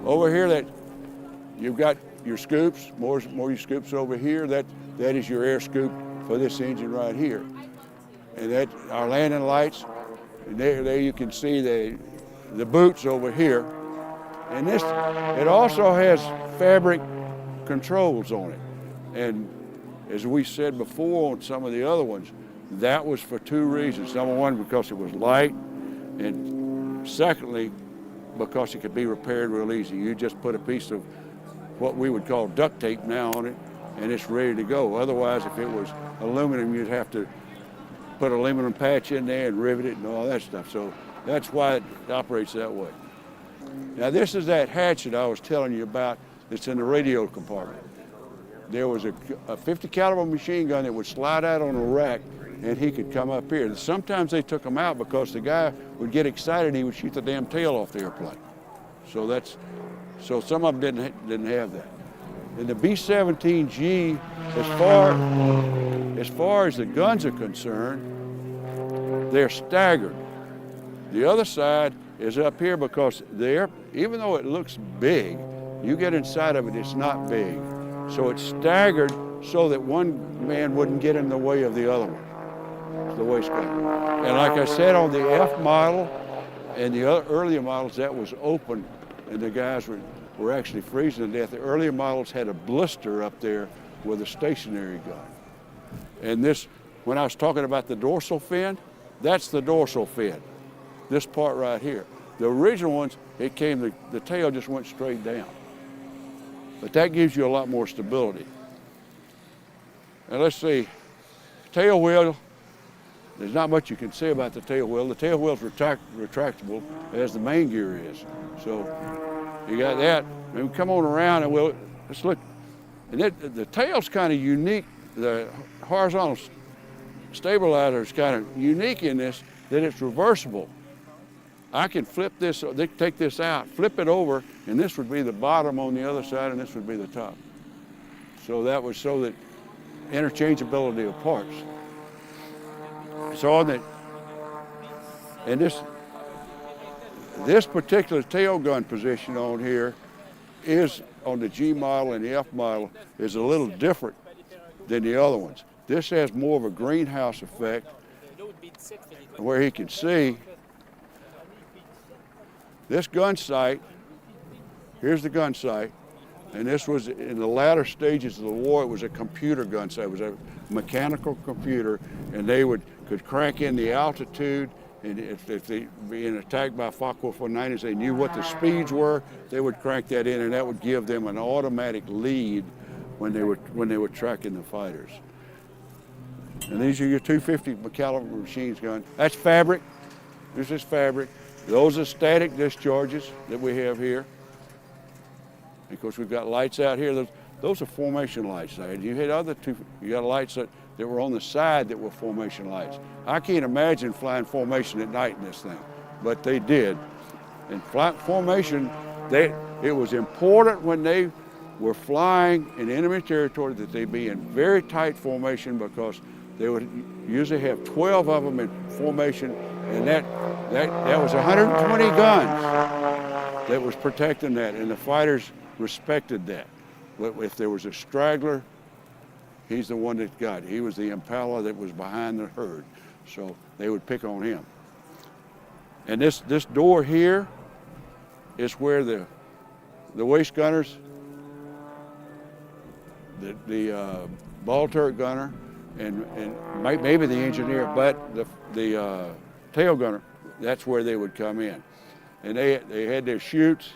Over here, you've got your scoops, more your scoops over here. That is your air scoop for this engine right here. And that our landing lights, and there you can see the boots over here. And it also has fabric controls on it. And as we said before on some of the other ones, that was for two reasons. Number one, because it was light, and secondly, because it could be repaired real easy. You just put a piece of what we would call duct tape now on it, and it's ready to go. Otherwise, if it was aluminum, you'd have to put an aluminum patch in there and rivet it and all that stuff. So that's why it operates that way. Now this is that hatch that I was telling you about that's in the radio compartment. There was a 50 caliber machine gun that would slide out on a rack, and he could come up here. Sometimes they took him out because the guy would get excited, he would shoot the damn tail off the airplane. So some of them didn't have that. And the B-17G, as far as the guns are concerned, they're staggered. The other side is up here because even though it looks big, you get inside of it, it's not big. So it's staggered so that one man wouldn't get in the way of the other one. It's the waist gun. And like I said, on the F model and the earlier models, that was open, and the guys were actually freezing to death. The earlier models had a blister up there with a stationary gun. And this, when I was talking about the dorsal fin, that's the dorsal fin, this part right here. The original ones, the tail just went straight down. But that gives you a lot more stability. And let's see, tail wheel, there's not much you can say about the tail wheel. The tail wheel's retractable as the main gear is. So you got that. And we come on around and let's look. And the tail's kind of unique. The horizontal stabilizer is kind of unique in this, that it's reversible. I can flip this, take this out, flip it over, and this would be the bottom on the other side, and this would be the top. So that was so that interchangeability of parts. So on that, and this particular tail gun position on here is on the G model and the F model is a little different than the other ones. This has more of a greenhouse effect where he can see this gun sight. Here's the gun sight, and this was in the latter stages of the war. It was a computer gun sight. It was a mechanical computer, and they could crank in the altitude, and if they being attacked by Focke-Wulf 190s, they knew what the speeds were. They would crank that in, and that would give them an automatic lead when they were tracking the fighters. And these are your 250 caliber machine guns. That's fabric. This is fabric. Those are static discharges that we have here. Of course, we've got lights out here. Those are formation lights. You had you got lights that were on the side that were formation lights. I can't imagine flying formation at night in this thing, but they did. And formation, it was important when they were flying in enemy territory that they be in very tight formation, because they would usually have 12 of them in formation, and that was 120 guns that was protecting that, and the fighters respected that. If there was a straggler, he's the one that got it. He was the impala that was behind the herd, so they would pick on him. And this door here is where the waist gunners, the ball turret gunner, and maybe the engineer, but the tail gunner, that's where they would come in. And they had their chutes,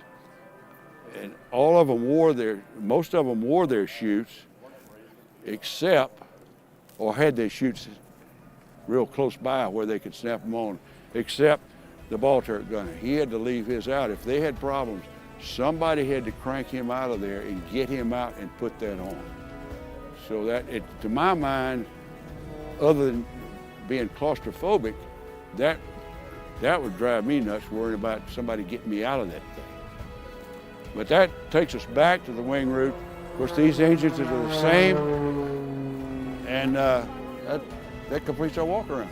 and most of them wore their chutes, except, or had their chutes real close by where they could snap them on, except the ball turret gunner. He had to leave his out. If they had problems somebody had to crank him out of there and get him out and put that on. So that, to my mind, other than being claustrophobic, that would drive me nuts, worrying about somebody getting me out of that thing. But that takes us back to the wing root. Of course, these engines are the same, and that completes our walk around.